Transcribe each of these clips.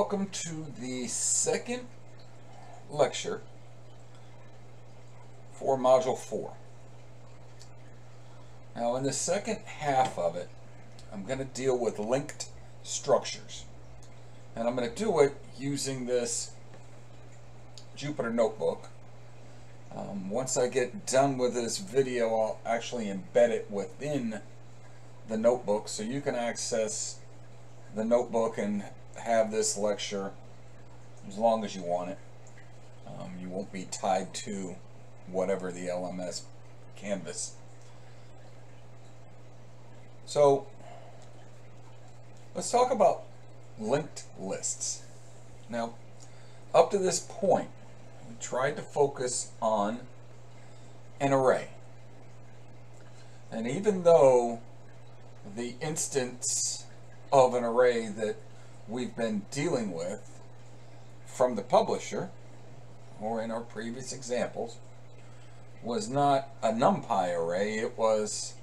welcome to the second lecture for Module 4. Now in the second half of it, I'm going to deal with linked structures. And I'm going to do it using this Jupyter notebook. Once I get done with this video, I'll actually embed it within the notebook so you can access the notebook and have this lecture as long as you want it. You won't be tied to whatever the LMS canvas. So let's talk about linked lists. Now, up to this point, we tried to focus on an array. And even though the instance of an array that we've been dealing with from the publisher, or in our previous examples, was not a NumPy array, it was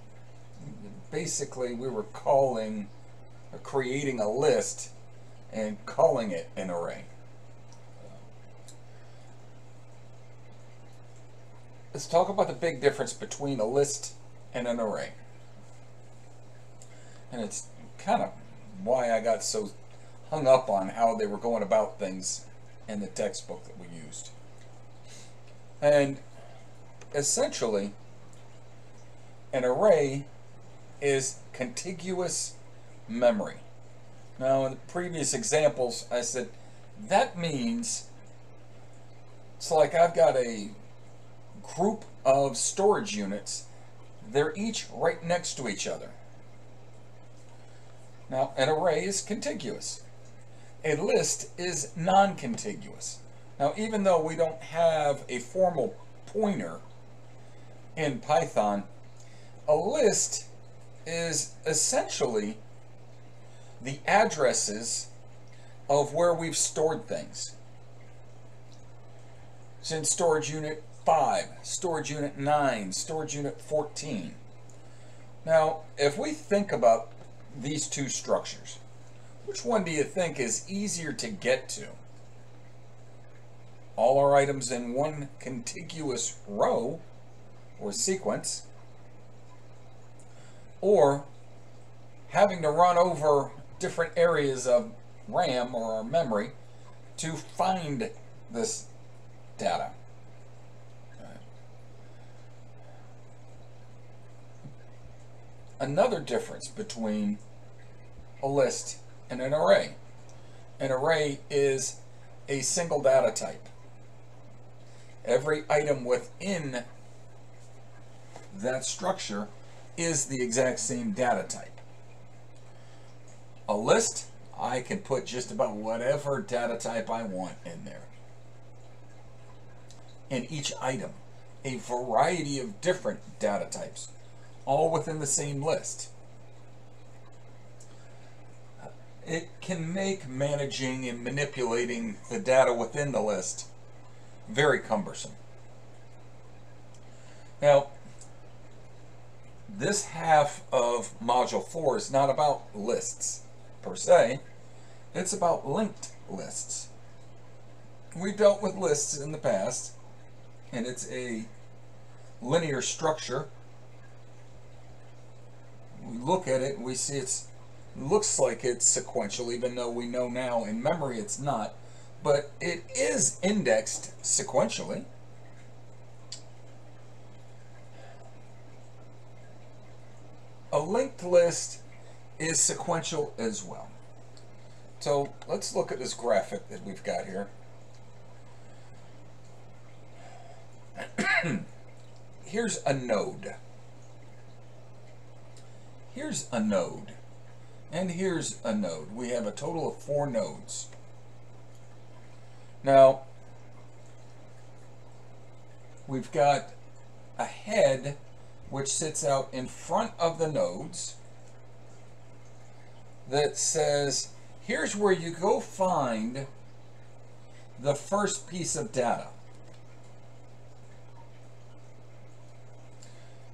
basically we were creating a list and calling it an array. Let's talk about the big difference between a list and an array. And it's kind of why I got so hung up on how they were going about things in the textbook that we used. And essentially, an array is contiguous memory. Now, in the previous examples, I said that means it's like I've got a group of storage units. They're each right next to each other. Now, an array is contiguous. A list is non-contiguous. Now, even though we don't have a formal pointer in Python, a list is essentially the addresses of where we've stored things. It's in storage unit 5, storage unit 9, storage unit 14. Now, if we think about these two structures, which one do you think is easier to get to? All our items in one contiguous row or sequence, or having to run over different areas of RAM or our memory to find this data? Another difference between a list and an array. An array is a single data type. Every item within that structure is the exact same data type. A list, I can put just about whatever data type I want in there. In each item, a variety of different data types, all within the same list. It can make managing and manipulating the data within the list very cumbersome. Now, this half of Module 4 is not about lists per se, it's about linked lists. We've dealt with lists in the past, and it's a linear structure. We look at it and we see it looks like it's sequential, even though we know now in memory it's not, but it is indexed sequentially. A linked list is sequential as well. So let's look at this graphic that we've got here. Here's a node. Here's a node. And here's a node. We have a total of 4 nodes. Now, we've got a head which sits out in front of the nodes that says, here's where you go find the first piece of data.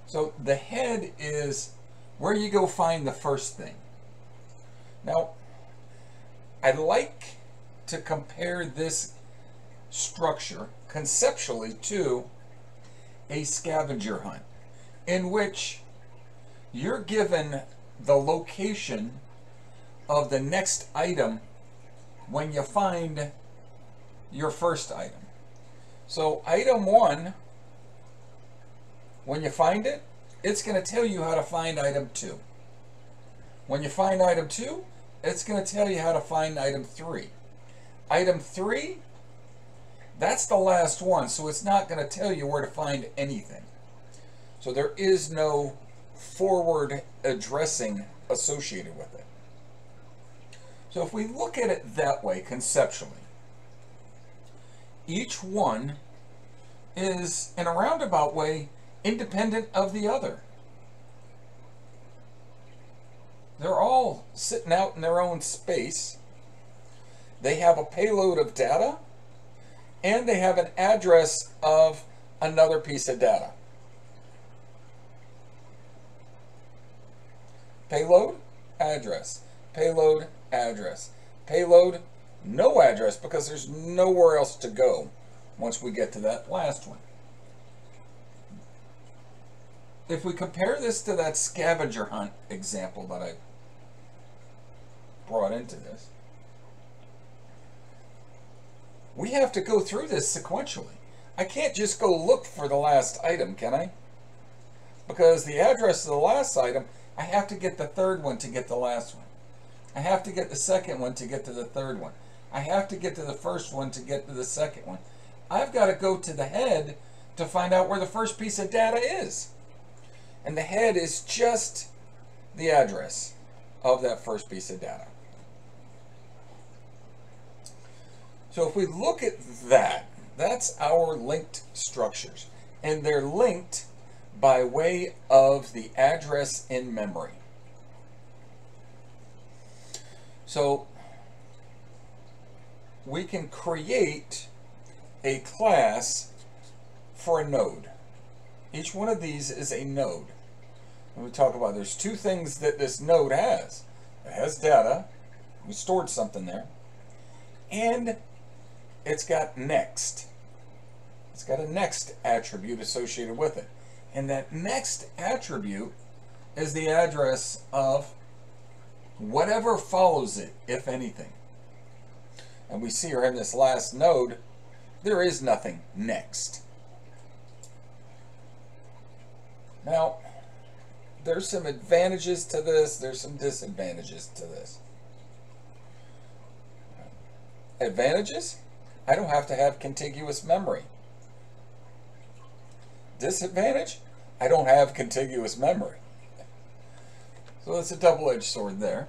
So the head is where you go find the first thing. Now, I like to compare this structure conceptually to a scavenger hunt, in which you're given the location of the next item when you find your first item. So item 1, when you find it, it's going to tell you how to find item 2. When you find item 2, it's going to tell you how to find item 3. Item 3, that's the last one, so it's not going to tell you where to find anything. So there is no forward addressing associated with it. So if we look at it that way conceptually, each one is, in a roundabout way, independent of the other. They're all sitting out in their own space. They have a payload of data, and they have an address of another piece of data. Payload, address. Payload, address. Payload, no address, because there's nowhere else to go once we get to that last one. If we compare this to that scavenger hunt example that I brought into this, we have to go through this sequentially. I can't just go look for the last item, can I? Because the address of the last item, I have to get the third one to get the last one. I have to get the second one to get to the third one. I have to get to the first one to get to the second one. I've got to go to the head to find out where the first piece of data is. And the head is just the address of that first piece of data. So if we look at that, that's our linked structures. And they're linked by way of the address in memory. So we can create a class for a node. Each one of these is a node. And we talk about there's two things that this node has. It has data. We stored something there. And it's got next. It's got a next attribute associated with it. And that next attribute is the address of whatever follows it, if anything. And we see here in this last node, there is nothing next. Now, there's some advantages to this, there's some disadvantages to this. Advantages? I don't have to have contiguous memory. Disadvantage? I don't have contiguous memory. So it's a double-edged sword there.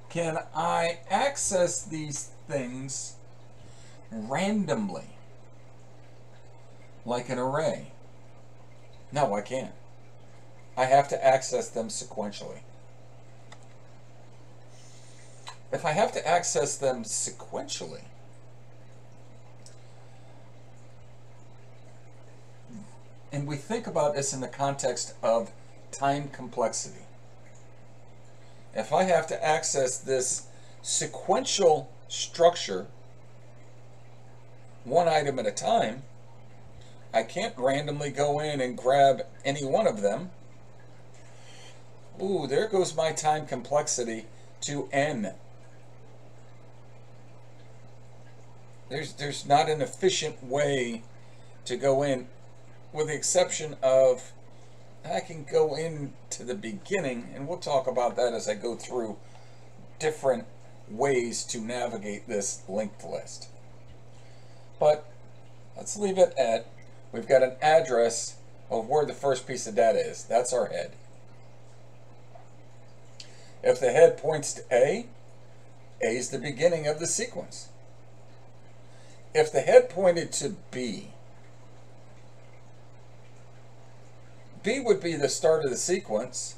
Can I access these things randomly, like an array? No, I can't. I have to access them sequentially. If I have to access them sequentially, and we think about this in the context of time complexity. If I have to access this sequential structure one item at a time, I can't randomly go in and grab any one of them. Ooh, there goes my time complexity to n. There's not an efficient way to go in, with the exception of I can go into the beginning, and we'll talk about that as I go through different ways to navigate this linked list. But let's leave it at, we've got an address of where the first piece of data is. That's our head. If the head points to A is the beginning of the sequence. If the head pointed to B would be the start of the sequence,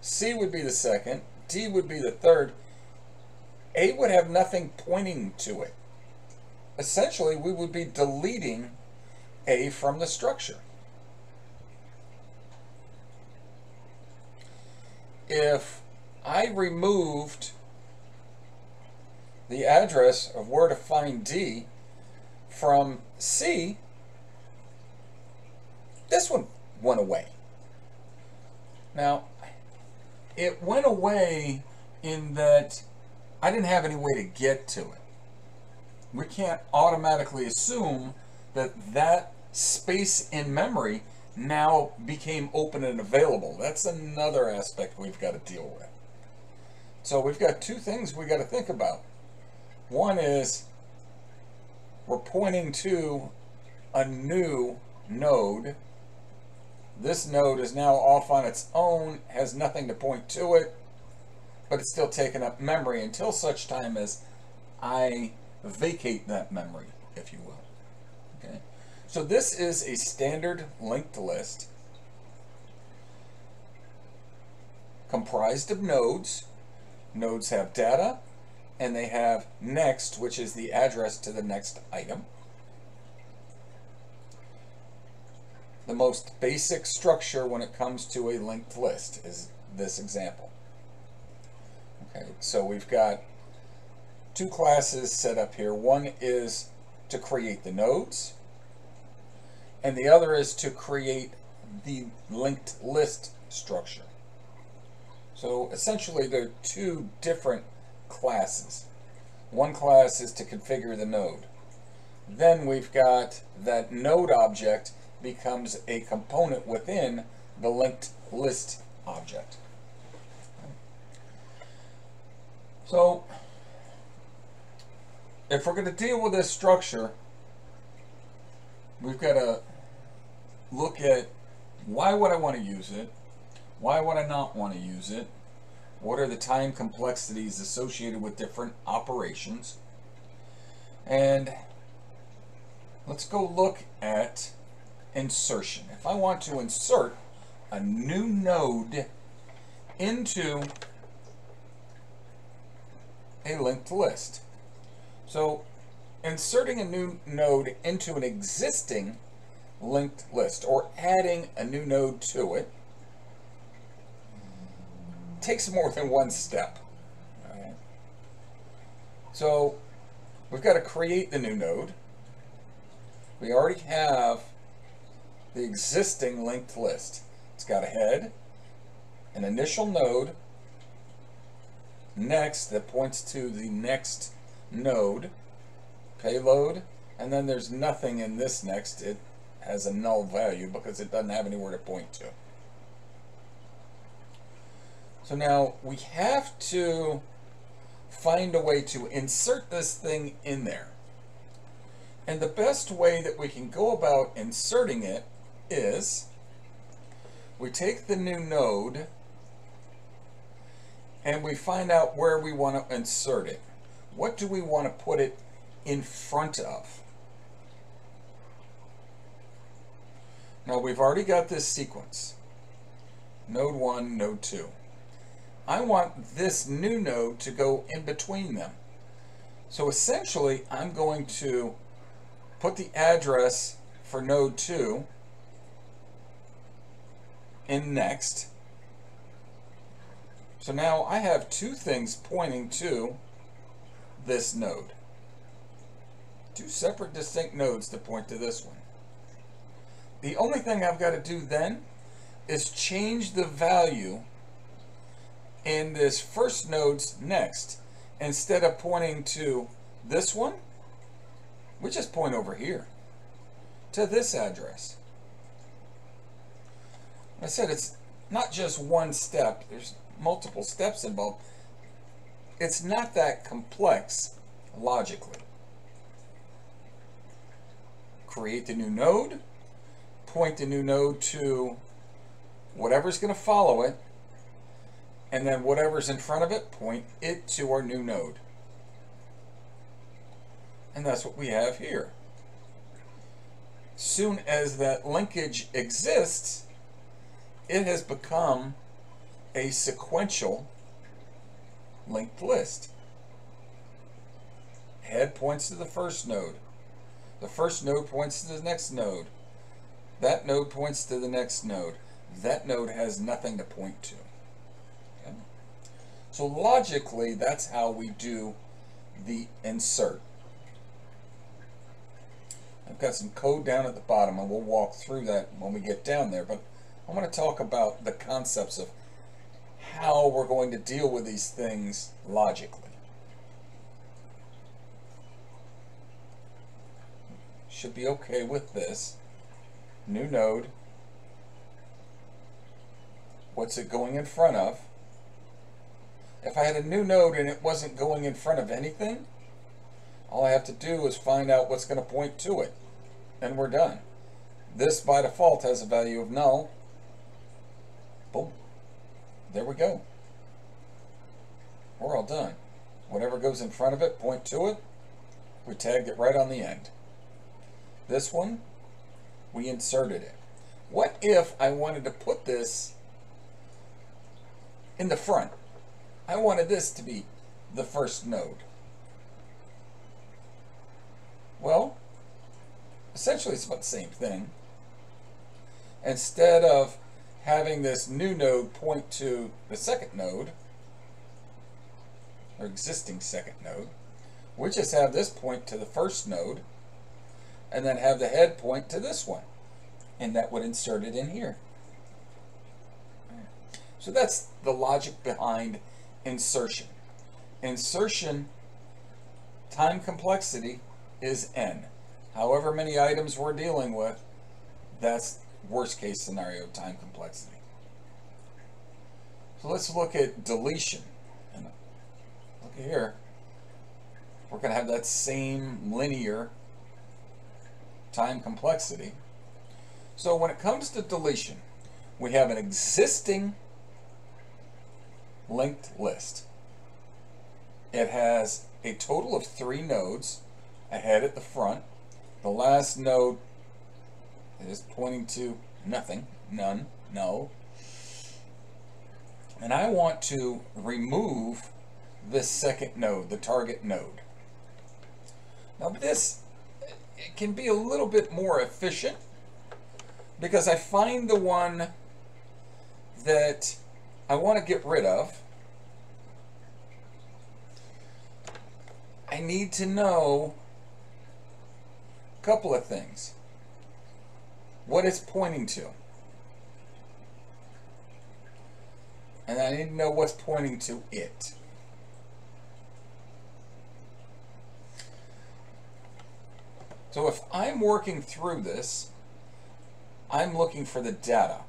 C would be the second, D would be the third, A would have nothing pointing to it. Essentially, we would be deleting A from the structure. If I removed the address of where to find D from C, this one went away. Now, it went away in that I didn't have any way to get to it. We can't automatically assume that that space in memory now became open and available. That's another aspect we've got to deal with. So we've got two things we got to think about. One is we're pointing to a new node. This node is now off on its own, has nothing to point to it, but it's still taking up memory until such time as I vacate that memory, if you will. Okay. So this is a standard linked list comprised of nodes. Nodes have data, and they have next, which is the address to the next item. The most basic structure when it comes to a linked list is this example. Okay, so we've got two classes set up here. One is to create the nodes, and the other is to create the linked list structure. So essentially there are two different classes. One class is to configure the node. Then we've got that node object becomes a component within the linked list object. So if we're going to deal with this structure, we've got to look at why would I want to use it? Why would I not want to use it? What are the time complexities associated with different operations? And let's go look at insertion. If I want to insert a new node into a linked list. So inserting a new node into an existing linked list or adding a new node to it takes more than one step. All right. So we've got to create the new node. We already have the existing linked list. It's got a head, an initial node, next that points to the next node, payload, and then there's nothing in this next. It has a null value because it doesn't have anywhere to point to. So now we have to find a way to insert this thing in there. And the best way that we can go about inserting it is we take the new node and we find out where we want to insert it. What do we want to put it in front of? Now we've already got this sequence. Node 1, node 2. I want this new node to go in between them. So essentially I'm going to put the address for node 2 in next. So now I have two things pointing to this node. Two separate distinct nodes to point to this one. The only thing I've got to do then is change the value in this first node's next. Instead of pointing to this one, we just point over here to this address. I said it's not just one step, there's multiple steps involved. It's not that complex logically. Create the new node, point the new node to whatever's going to follow it, and then whatever's in front of it, point it to our new node. And that's what we have here. Soon as that linkage exists, it has become a sequential linked list. Head points to the first node. The first node points to the next node. That node points to the next node. That node has nothing to point to. Okay? So logically, that's how we do the insert. I've got some code down at the bottom, and we'll walk through that when we get down there, but I want to talk about the concepts of how we're going to deal with these things logically. Should be okay with this. New node. What's it going in front of? If I had a new node and it wasn't going in front of anything, all I have to do is find out what's going to point to it, and we're done. This by default has a value of null. Boom. There we go. We're all done. Whatever goes in front of it, point to it. We tagged it right on the end. This one, we inserted it. What if I wanted to put this in the front? I wanted this to be the first node. Well, essentially it's about the same thing. Instead of having this new node point to the second node, or existing second node, we just have this point to the first node, and then have the head point to this one, and that would insert it in here. So that's the logic behind insertion. Insertion time complexity is n. However many items we're dealing with, that's worst case scenario time complexity. So let's look at deletion. And look at here. We're going to have that same linear time complexity. So when it comes to deletion, we have an existing linked list. It has a total of 3 nodes, a head at the front. The last node is pointing to nothing, none, no. And I want to remove this second node, the target node. Now this, it can be a little bit more efficient because I find the one that I want to get rid of. I need to know a couple of things. What it's pointing to. And I need to know what's pointing to it. So if I'm working through this, I'm looking for the data.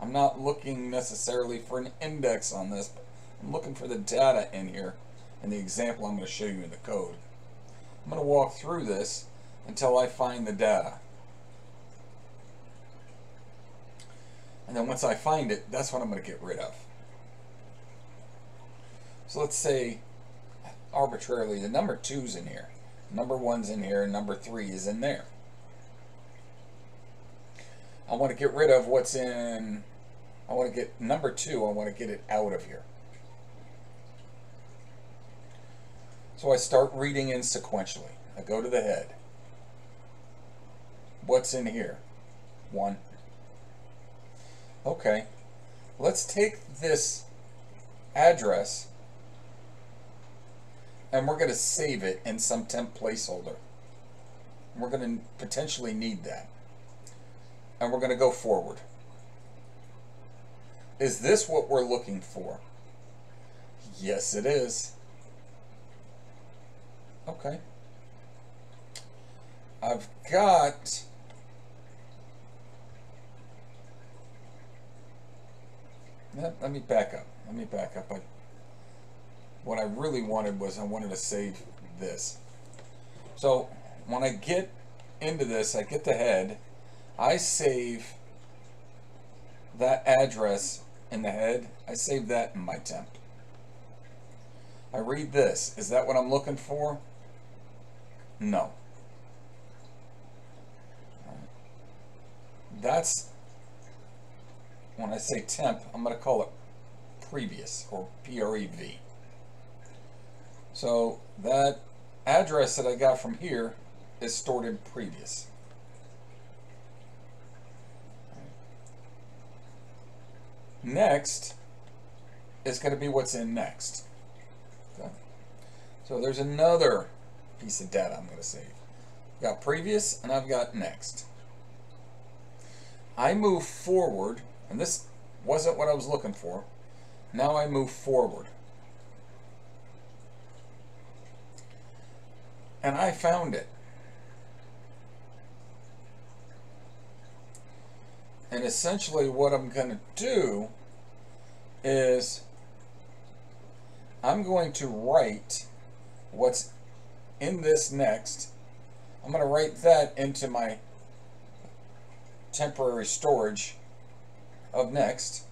I'm not looking necessarily for an index on this, but I'm looking for the data in here in the example I'm going to show you in the code. I'm going to walk through this until I find the data. And then once I find it, that's what I'm going to get rid of. So let's say arbitrarily the number 2's in here. Number 1's in here, and number 3 is in there. I want to get rid of what's in, I want to get number 2, I want to get it out of here. So I start reading in sequentially. I go to the head. What's in here? 1. Okay, let's take this address and we're going to save it in some temp placeholder. We're going to potentially need that. And we're going to go forward. Is this what we're looking for? Yes, it is. Okay. I've got let me back up. What I really wanted was I wanted to save this. So when I get into this, I get the head, I save that address in the head, I save that in my temp. I read this. Is that what I'm looking for? No. That's, when I say temp, I'm going to call it previous, or PREV. So that address that I got from here is stored in previous. Next is going to be what's in next. Okay. So there's another piece of data I'm going to save. I've got previous and I've got next. I move forward, and this wasn't what I was looking for. Now I move forward. And I found it. And essentially what I'm going to do is I'm going to write what's in this next. I'm going to write that into my temporary storage of next.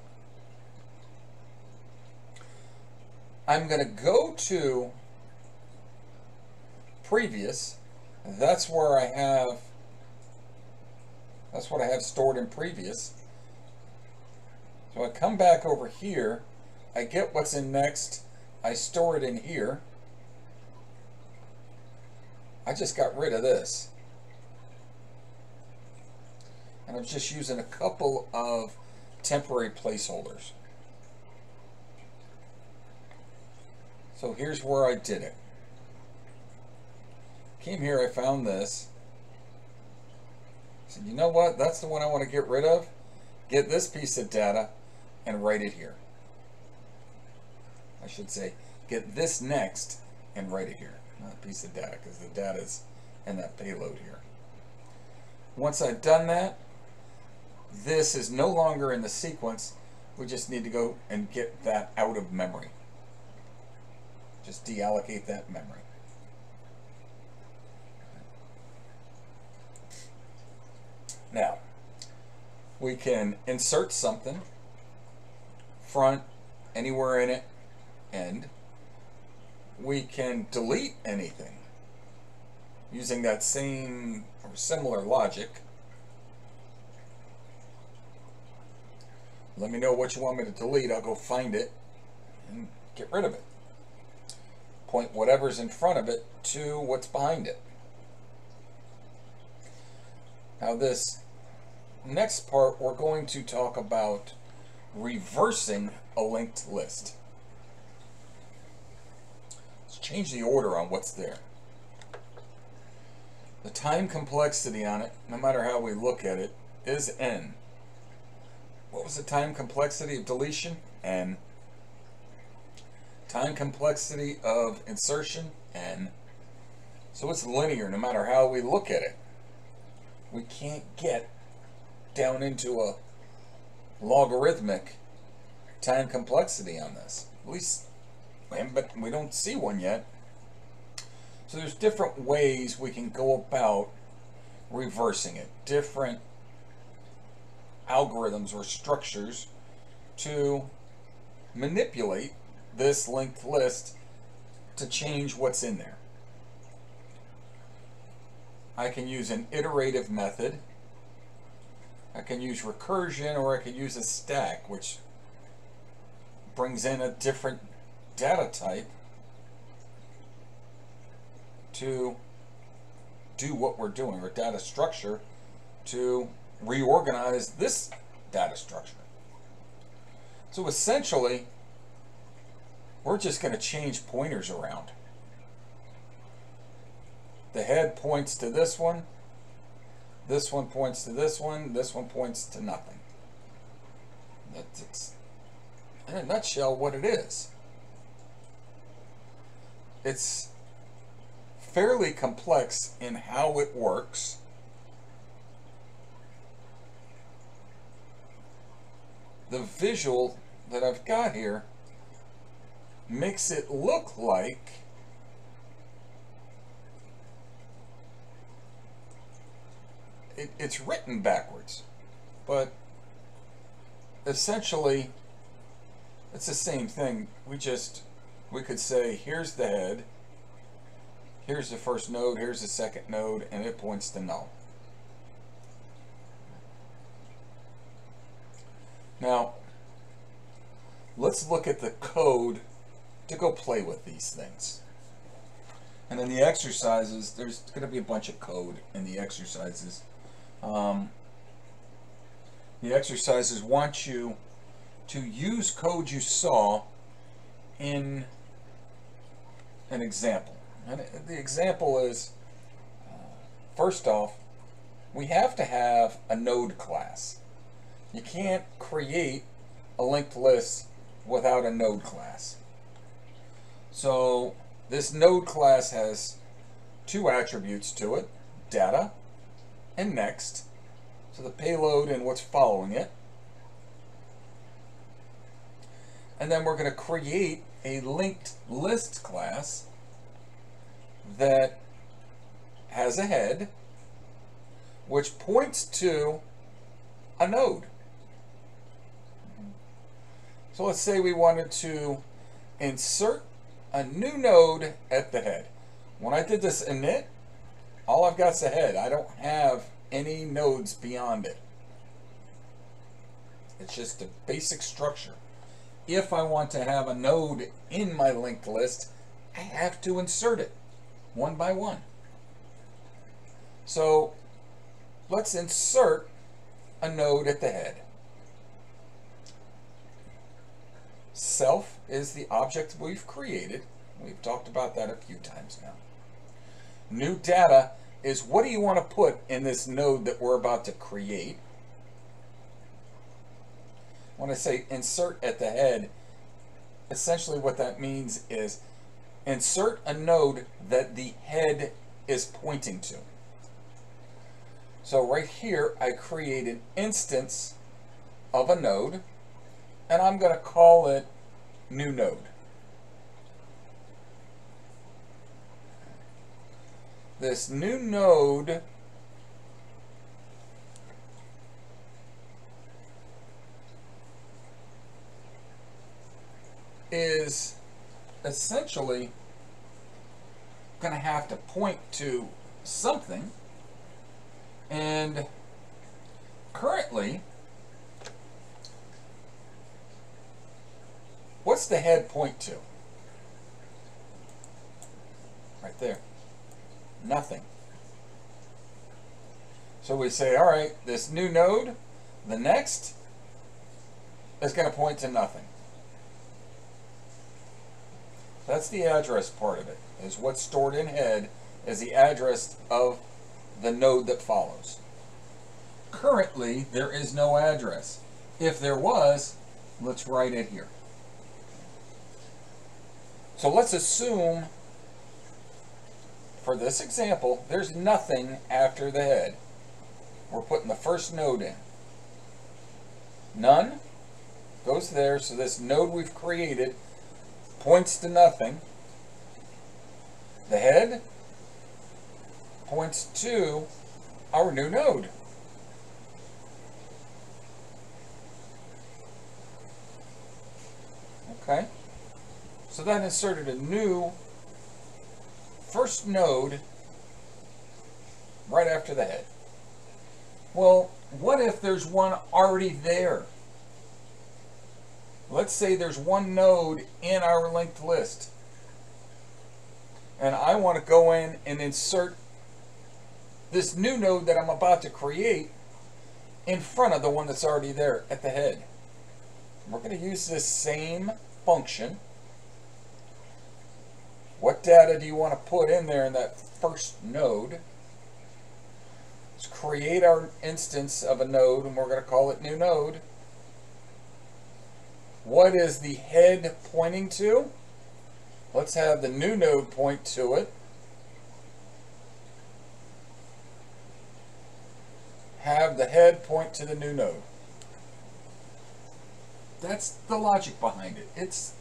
I'm going to go to previous. That's where I have, that's what I have stored in previous. So I come back over here, I get what's in next, I store it in here. I just got rid of this. And I'm just using a couple of temporary placeholders. So here's where I did it. Came here, I found this. Said, you know what? That's the one I want to get rid of. Get this piece of data and write it here. I should say, get this next and write it here. Not a piece of data, because the data is in that payload here. Once I've done that, this is no longer in the sequence. We just need to go and get that out of memory. Just deallocate that memory. Now, we can insert something, front, anywhere in it, end. We can delete anything using that same or similar logic. Let me know what you want me to delete. I'll go find it and get rid of it. Point whatever's in front of it to what's behind it. Now this next part, we're going to talk about reversing a linked list. Let's change the order on what's there. The time complexity on it, no matter how we look at it, is n. What was the time complexity of deletion? N. Time complexity of insertion? N. So it's linear no matter how we look at it. We can't get down into a logarithmic time complexity on this. At least, but we don't see one yet. So there's different ways we can go about reversing it. Different algorithms or structures to manipulate this linked list to change what's in there. I can use an iterative method. I can use recursion, or I can use a stack, which brings in a different data type to do what we're doing, or data structure to reorganize this data structure. So essentially, we're just going to change pointers around. The head points to this one points to this one points to nothing. That's in a nutshell what it is. It's fairly complex in how it works. The visual that I've got here makes it look like it's written backwards, but essentially it's the same thing. We could say here's the head, here's the first node, here's the second node, and it points to null. Now let's look at the code to go play with these things. And in the exercises, there's going to be a bunch of code in the exercises. The exercises want you to use code you saw in an example. And the example is, first off, we have to have a node class. You can't create a linked list without a node class. So this node class has two attributes to it, data and next, so the payload and what's following it. And then we're going to create a linked list class that has a head which points to a node. So let's say we wanted to insert a new node at the head. When I did this init, all I've got is a head. I don't have any nodes beyond it. It's just a basic structure. If I want to have a node in my linked list, I have to insert it one by one. So let's insert a node at the head. Self is the object we've created. We've talked about that a few times now. New data is what do you want to put in this node that we're about to create. When I say insert at the head, essentially what that means is insert a node that the head is pointing to. So right here, I create an instance of a node, and I'm going to call it new node. This new node is essentially going to have to point to something, and currently, what's the head point to? Right there. Nothing. So we say, all right, this new node, the next, is going to point to nothing. That's the address part of it, is what's stored in head is the address of the node that follows. Currently, there is no address. If there was, let's write it here. So let's assume, for this example, there's nothing after the head. We're putting the first node in. None goes there, so this node we've created points to nothing. The head points to our new node. Okay, so that inserted a new first node right after the head. Well, what if there's one already there? Let's say there's one node in our linked list, and I want to go in and insert this new node that I'm about to create in front of the one that's already there at the head. We're going to use this same function. What data do you want to put in there in that first node? Let's create our instance of a node, and we're going to call it new node. What is the head pointing to? Let's have the new node point to it. Have the head point to the new node. That's the logic behind it. It's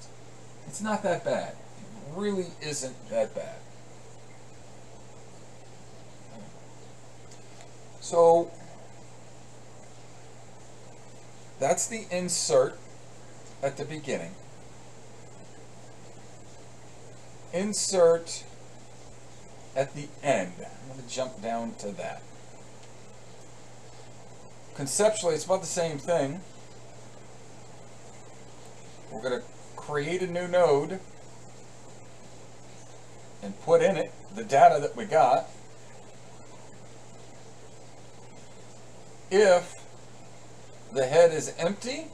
not that bad. It really isn't that bad. So that's the insert at the beginning. Insert at the end. I'm going to jump down to that. Conceptually, it's about the same thing. We're going to create a new node and put in it the data that we got. If the head is empty,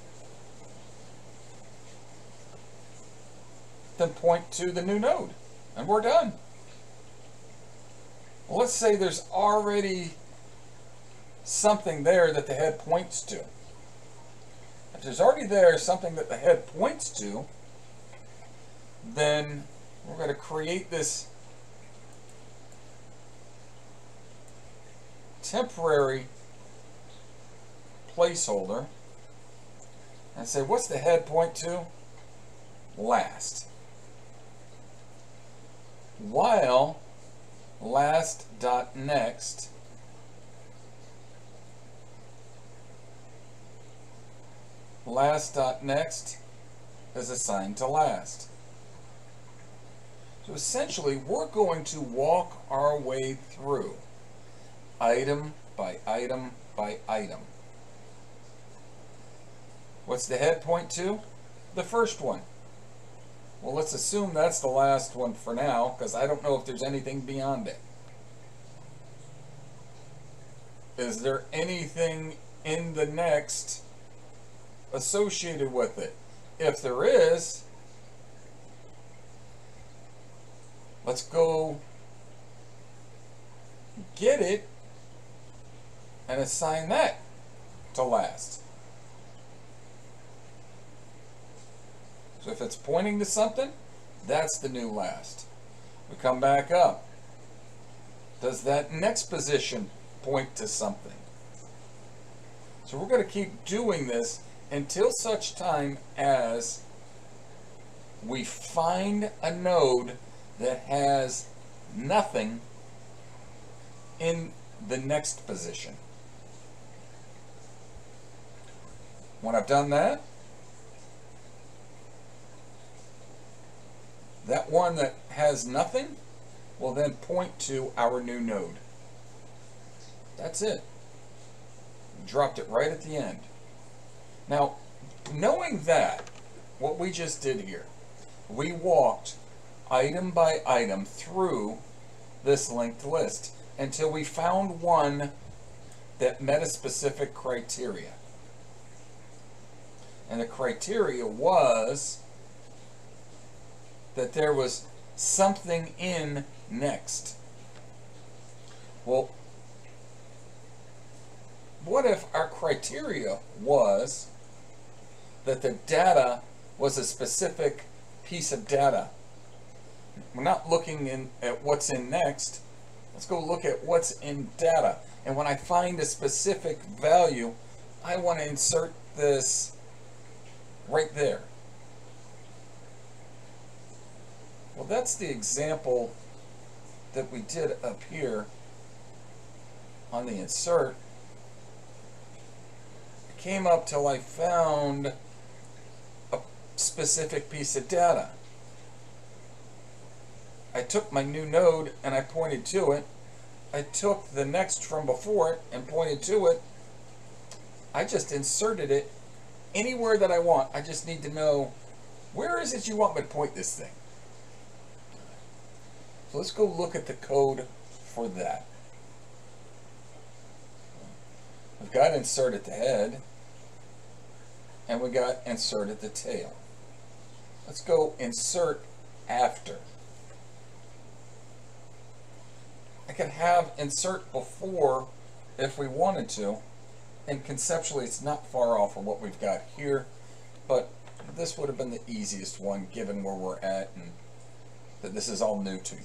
then point to the new node and we're done. Well, let's say there's already something there that the head points to. If there's already there something that the head points to, then we're going to create this temporary placeholder and say, what's the head point to? Last. While last.next last.next is assigned to last. So essentially, we're going to walk our way through item by item by item. What's the head point to? The first one. Well, let's assume that's the last one for now, because I don't know if there's anything beyond it. Is there anything in the next associated with it? If there is, let's go get it and assign that to last. So if it's pointing to something, that's the new last. We come back up. Does that next position point to something? So we're going to keep doing this until such time as we find a node that has nothing in the next position. When I've done that, that one that has nothing will then point to our new node. That's it. Dropped it right at the end. Now, knowing that, what we just did here, we walked item by item through this linked list until we found one that met a specific criteria. And the criteria was that there was something in next. Well, what if our criteria was that the data was a specific piece of data? We're not looking at what's in next. Let's go look at what's in data. And when I find a specific value, I want to insert this right there. Well, that's the example that we did up here on the insert. I came up till I found a specific piece of data. I took my new node and I pointed to it. I took the next from before it and pointed to it. I just inserted it anywhere that I want. I just need to know, where is it you want me to point this thing? So let's go look at the code for that. We've got insert at the head, and we got insert at the tail. Let's go insert after. I could have insert before if we wanted to, and conceptually it's not far off of what we've got here, but this would have been the easiest one given where we're at and that this is all new to you.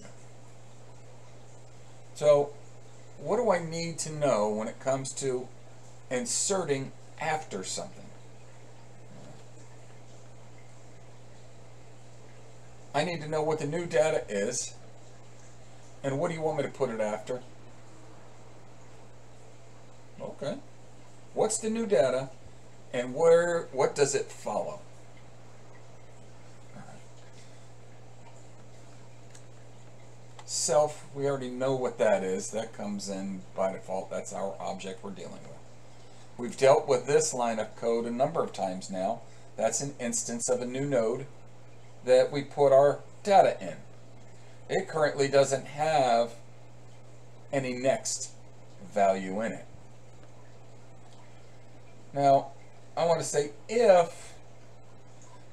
So what do I need to know when it comes to inserting after something? I need to know what the new data is, and what do you want me to put it after? Okay. What's the new data, and what does it follow? Self, we already know what that is. That comes in by default. That's our object we're dealing with. We've dealt with this line of code a number of times now. That's an instance of a new node that we put our data in. It currently doesn't have any next value in it. Now, I want to say if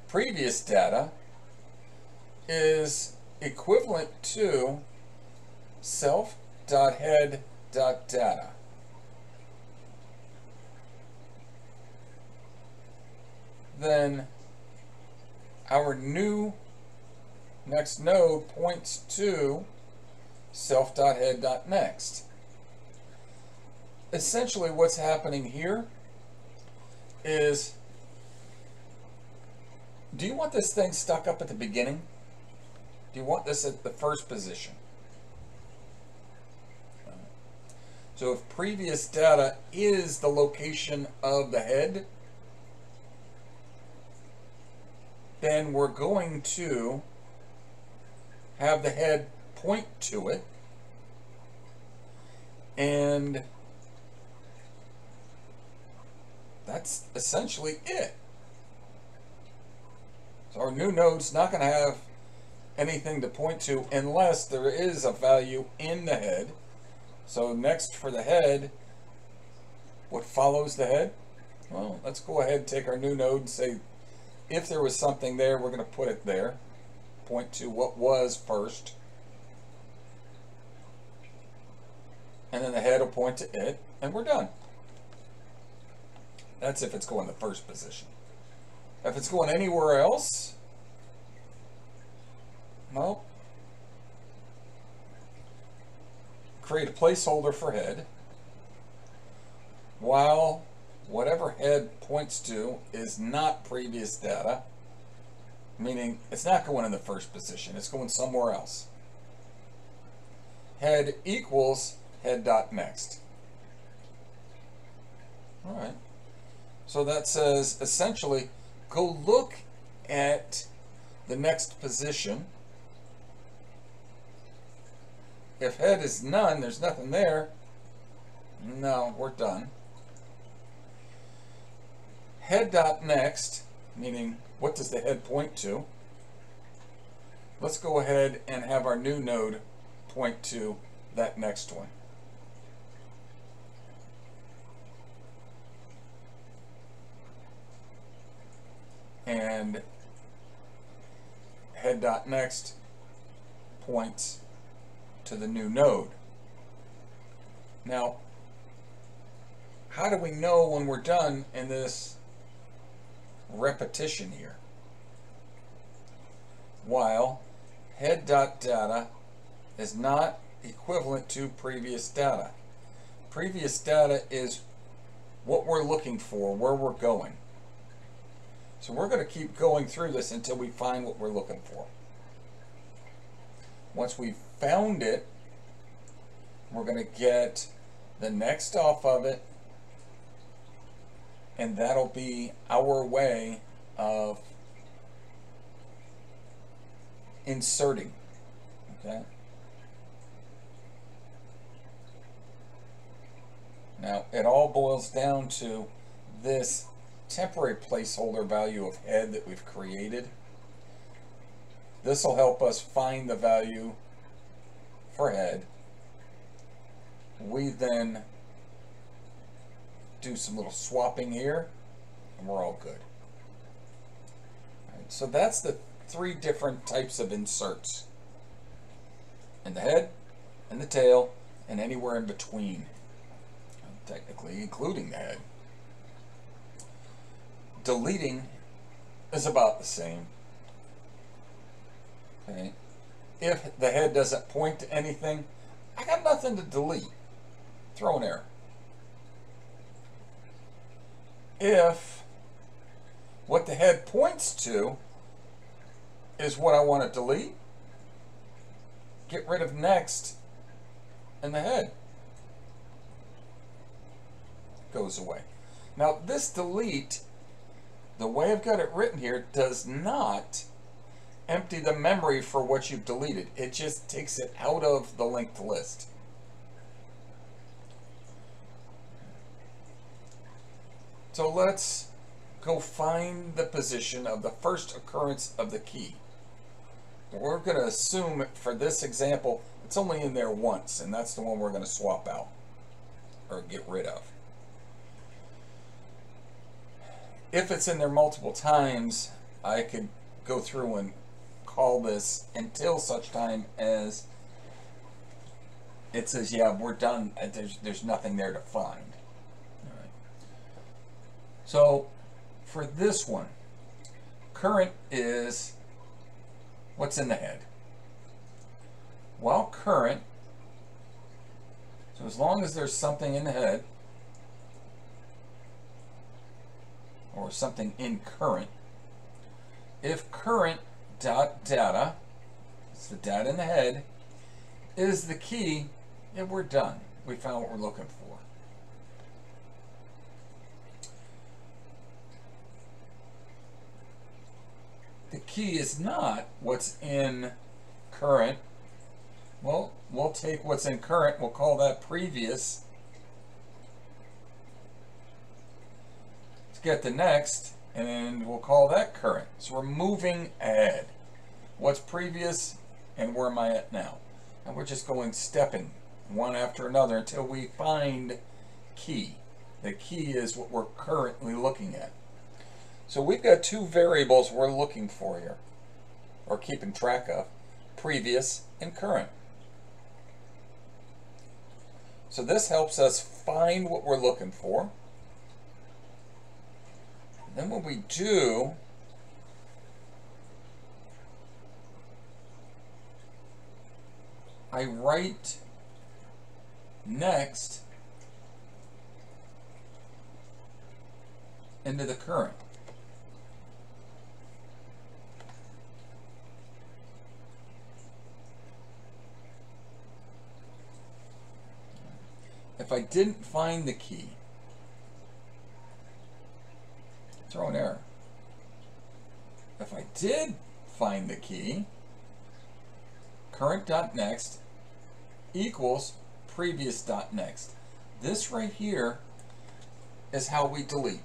previous data is equivalent to self.head.data. Then our new next node points to self.head.next. Essentially what's happening here is, do you want this thing stuck up at the beginning? Do you want this at the first position? So if previous data is the location of the head, then we're going to have the head point to it, and that's essentially it. So our new node's not going to have anything to point to unless there is a value in the head. So next for the head, what follows the head? Well, let's go ahead and take our new node and say, if there was something there, we're going to put it there. Point to what was first. And then the head will point to it, and we're done. That's if it's going the first position. If it's going anywhere else, well, create a placeholder for head, while whatever head points to is not previous data, meaning it's not going in the first position, it's going somewhere else. Head equals head.next. All right. So that says essentially, go look at the next position. If head is none, there's nothing there. No, we're done. Head.next, meaning what does the head point to? Let's go ahead and have our new node point to that next one. And head.next points to the new node. Now, how do we know when we're done in this repetition here? While head.data is not equivalent to previous data. Previous data is what we're looking for, where we're going. So we're going to keep going through this until we find what we're looking for. Once we've found it, we're going to get the next off of it, and that'll be our way of inserting. Okay? Now, it all boils down to this temporary placeholder value of head that we've created. This will help us find the value for head. We then do some little swapping here, and we're all good. All right, so that's the three different types of inserts: in the head, in the tail, and anywhere in between, technically including the head. Deleting is about the same. Okay. If the head doesn't point to anything, I got nothing to delete. Throw an error. If what the head points to is what I want to delete, get rid of next, and the head goes away. Now this delete, the way I've got it written here, does not empty the memory for what you've deleted. It just takes it out of the linked list. So let's go find the position of the first occurrence of the key. We're going to assume for this example it's only in there once, and that's the one we're going to swap out or get rid of. If it's in there multiple times, I could go through and call this until such time as it says, yeah, we're done. There's nothing there to find. All right. So for this one, current is what's in the head. While current, so as long as there's something in the head, or something in current, if current dot data, it's the data in the head, is the key, and we're done. We found what we're looking for. The key is not what's in current. Well, we'll take what's in current, we'll call that previous. Let's get the next, and we'll call that current. So we're moving ahead. What's previous, and where am I at now? And we're just going stepping one after another until we find key. The key is what we're currently looking at. So we've got two variables we're looking for here, or keeping track of, previous and current. So this helps us find what we're looking for. Then what we do, I write next into the current. If I didn't find the key, throw an error. If I did find the key, current.next equals previous.next. This right here is how we delete.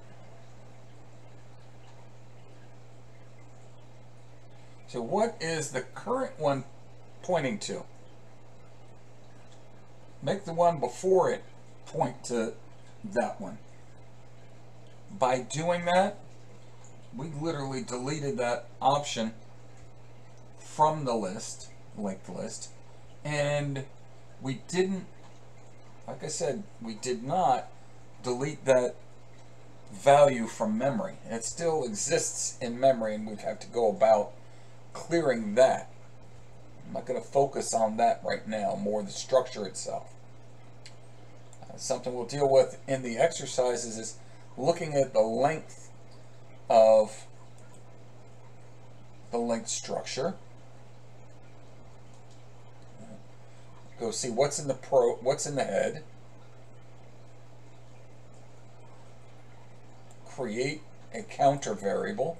So what is the current one pointing to? Make the one before it point to that one. By doing that, we literally deleted that option from the list, linked list, and we didn't, like I said, we did not delete that value from memory. It still exists in memory, and we'd have to go about clearing that. I'm not going to focus on that right now, more the structure itself. Something we'll deal with in the exercises is looking at the length of the linked structure. Go see what's in the head. Create a counter variable.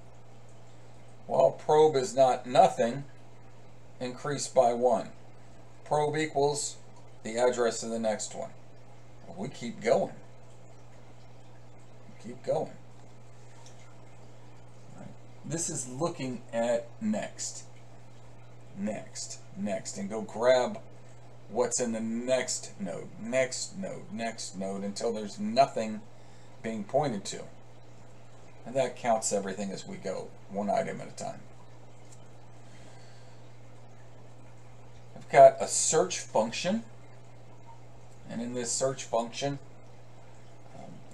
While probe is not nothing, increase by 1. Probe equals the address of the next one. We keep going. Keep going. Right. This is looking at next, and go grab what's in the next node, next node, until there's nothing being pointed to. And that counts everything as we go, one item at a time. I've got a search function. And in this search function,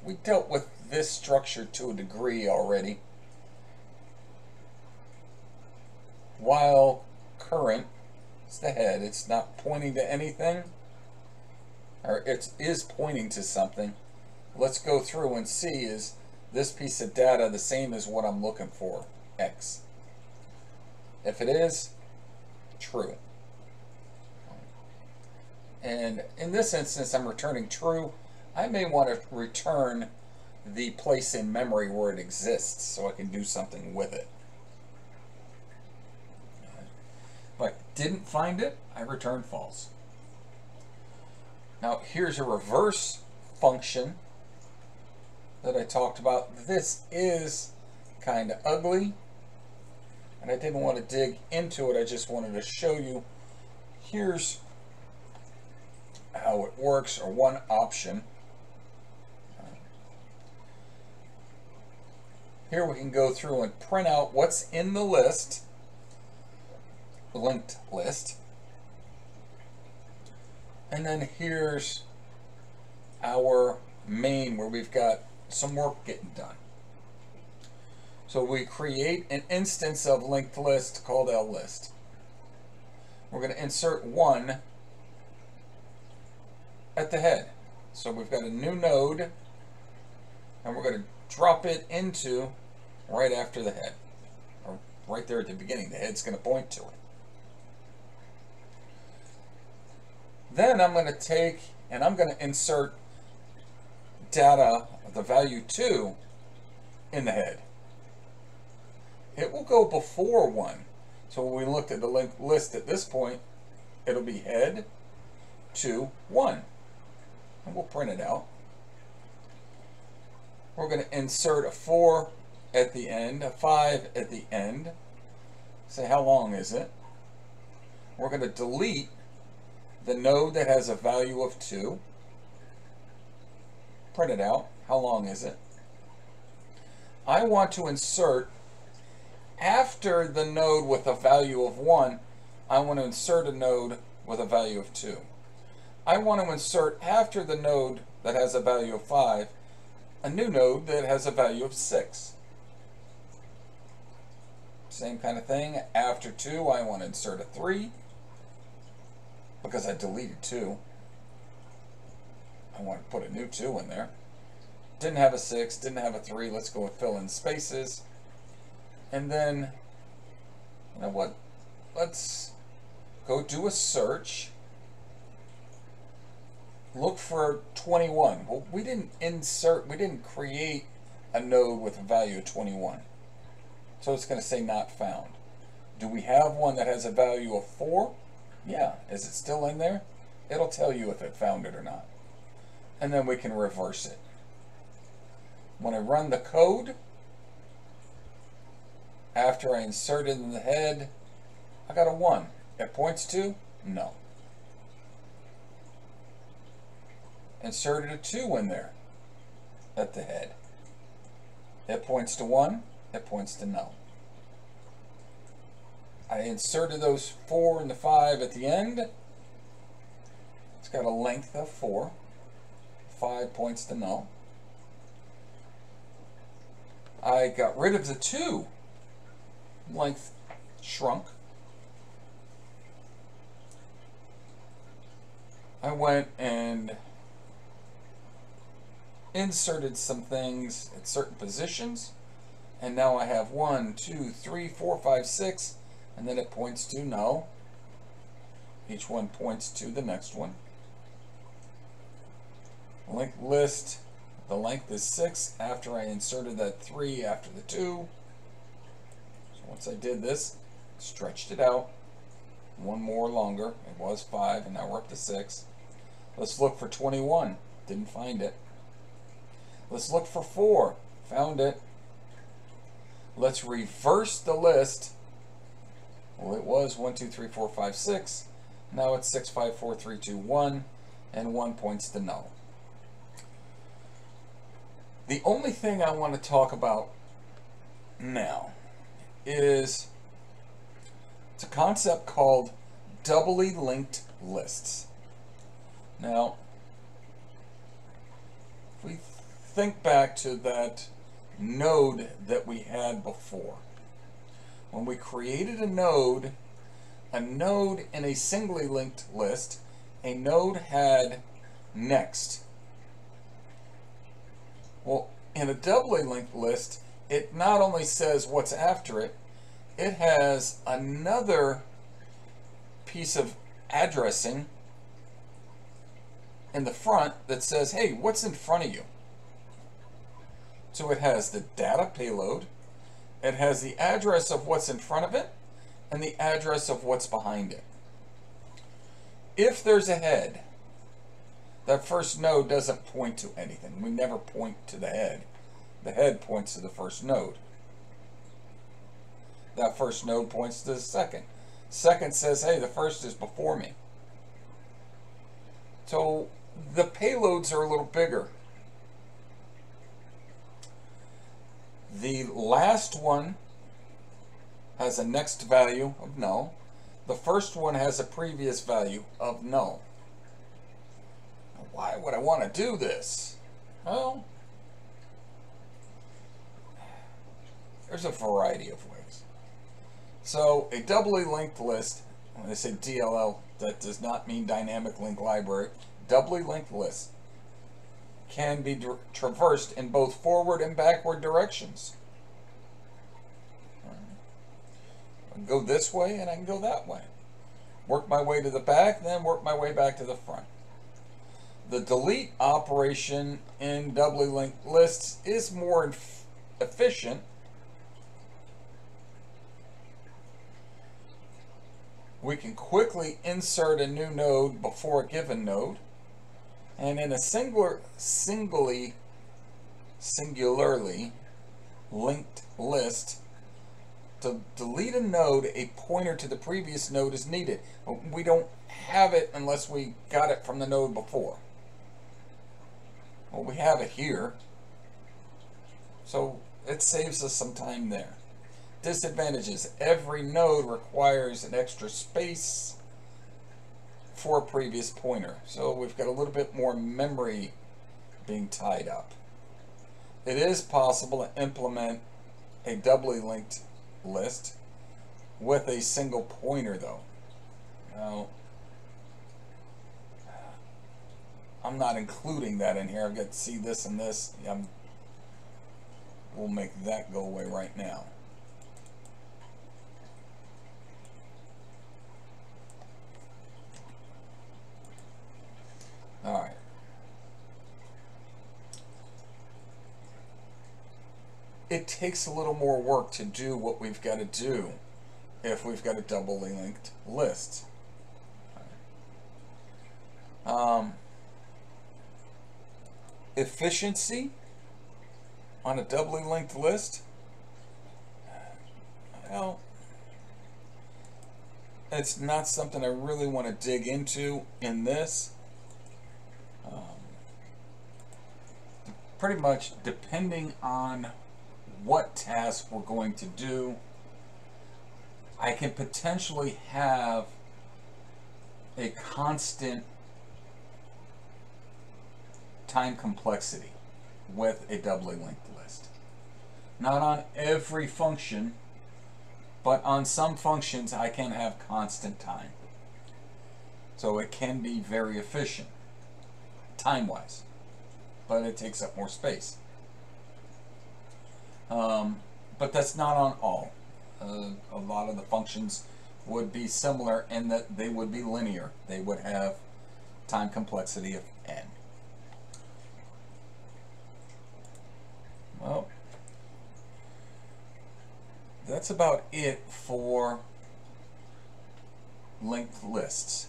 we dealt with this structure to a degree already. While current is the head, it's not pointing to anything, or it is pointing to something. Let's go through and see, is this piece of data the same as what I'm looking for, X? If it is, true. And in this instance, I'm returning true. I may want to return the place in memory where it exists so I can do something with it. If I didn't find it, I return false. Now here's a reverse function that I talked about. This is kind of ugly, and I didn't want to dig into it. I just wanted to show you, here's how it works, or one option. Here we can go through and print out what's in the list, linked list. And then here's our main where we've got some work getting done. So we create an instance of linked list called list. We're going to insert 1 at the head. So we've got a new node, and we're going to drop it into right after the head, or right there at the beginning. The head's going to point to it. Then I'm going to take and I'm going to insert data, the value 2, in the head. It will go before 1. So when we looked at the linked list at this point, it'll be head 2, 1. And we'll print it out. We're going to insert a 4 at the end, a 5 at the end. Say, how long is it? We're going to delete the node that has a value of 2. Print it out. How long is it? I want to insert, after the node with a value of 1, I want to insert a node with a value of 2. I want to insert, after the node that has a value of 5, a new node that has a value of 6. Same kind of thing. After 2, I want to insert a 3, because I deleted 2. I want to put a new 2 in there. Didn't have a 6, didn't have a 3. Let's go with fill in spaces. And then, you know what? Let's go do a search. Look for 21. Well, we didn't create a node with a value of 21. So it's going to say not found. Do we have one that has a value of 4? Yeah. Is it still in there? It'll tell you if it found it or not. And then we can reverse it. When I run the code, after I insert it in the head, I got a 1. It points to? No. Inserted a 2 in there at the head. It points to 1. It points to no. I inserted those 4 and the 5 at the end. It's got a length of 4. 5 points to no. I got rid of the 2. Length shrunk. I went and inserted some things at certain positions, and now I have 1, 2, 3, 4, 5, 6, and then it points to no. Each one points to the next one. Linked list, the length is 6 after I inserted that 3 after the 2. So once I did this, stretched it out, one more longer, it was 5, and now we're up to 6. Let's look for 21, didn't find it. Let's look for 4, found it. Let's reverse the list. Well, it was 1, 2, 3, 4, 5, 6. Now it's 6, 5, 4, 3, 2, 1, and 1 points to no. The only thing I want to talk about now is it's a concept called doubly linked lists. Now, if we think back to that node that we had before, when we created a node in a singly linked list, a node had next. Well, in a doubly linked list, it not only says what's after it, it has another piece of addressing in the front that says, hey, what's in front of you? So it has the data payload, it has the address of what's in front of it, and the address of what's behind it. If there's a head, that first node doesn't point to anything. We never point to the head. The head points to the first node. That first node points to the second. Second says, hey, the first is before me. So the payloads are a little bigger. The last one has a next value of no. The first one has a previous value of null. Why would I want to do this? Well, there's a variety of ways. So a doubly linked list, when I say DLL, that does not mean dynamic link library. Doubly linked list can be traversed in both forward and backward directions. I can go this way and I can go that way. Work my way to the back, then work my way back to the front. The delete operation in doubly linked lists is more efficient. We can quickly insert a new node before a given node. And in a singularly linked list, to delete a node, a pointer to the previous node is needed. We don't have it unless we got it from the node before. Well, we have it here, so it saves us some time there. Disadvantages: every node requires an extra space for a previous pointer, so we've got a little bit more memory being tied up. It is possible to implement a doubly linked list with a single pointer, though. Now, I'm not including that in here. I've got to see this and this. We'll make that go away right now. All right. It takes a little more work to do what we've got to do if we've got a doubly linked list. Efficiency on a doubly linked list, well, it's not something I really want to dig into in this. Pretty much depending on what task we're going to do, I can potentially have a constant time complexity with a doubly linked list. Not on every function, but on some functions I can have constant time. So it can be very efficient time-wise, but it takes up more space. But that's not on all. A lot of the functions would be similar in that they would be linear. They would have time complexity of n. Well, that's about it for linked lists.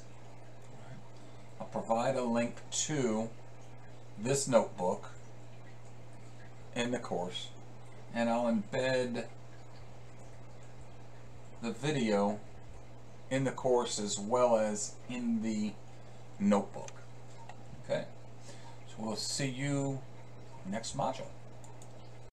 I'll provide a link to this notebook in the course, and I'll embed the video in the course as well as in the notebook. Okay, so we'll see you next module.